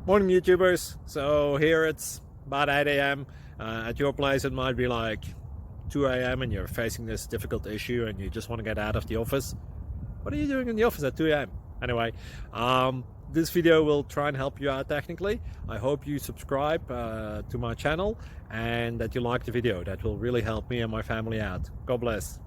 Morning YouTubers. So here it's about 8 a.m. At your place it might be like 2 a.m. and you're facing this difficult issue and you just want to get out of the office. What are you doing in the office at 2 a.m.? Anyway, this video will try and help you out technically. I hope you subscribe to my channel and that you like the video. That will really help me and my family out. God bless.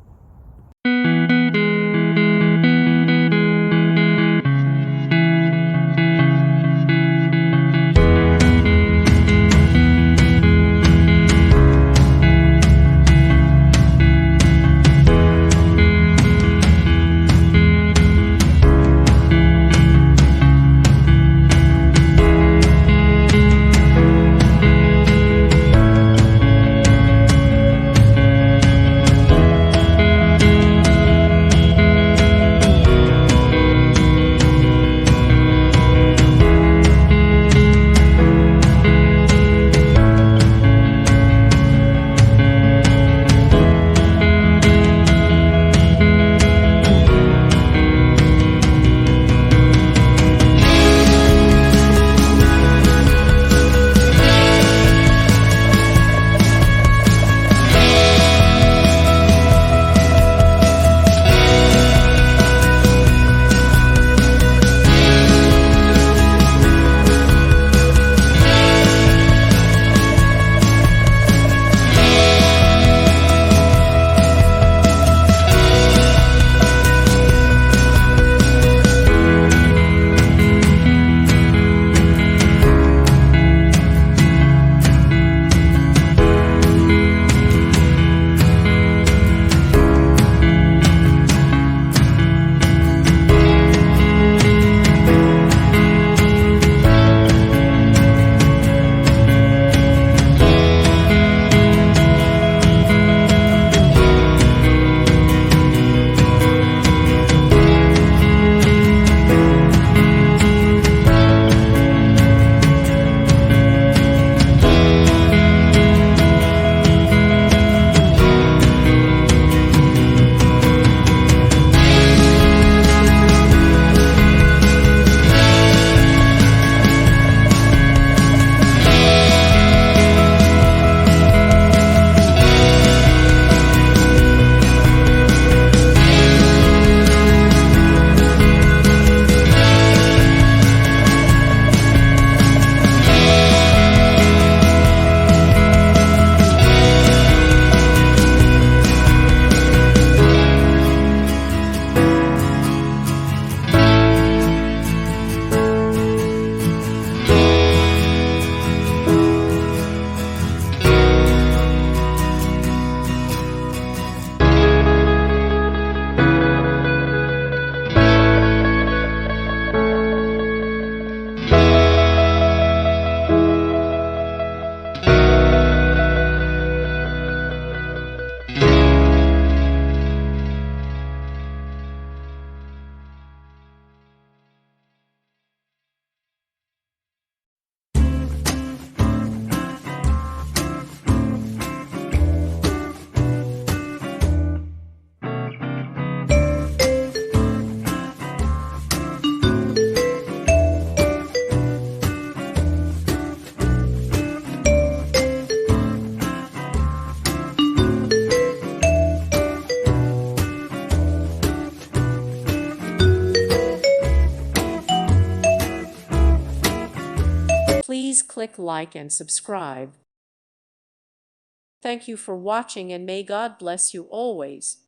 Please click like and subscribe. Thank you for watching and may God bless you always.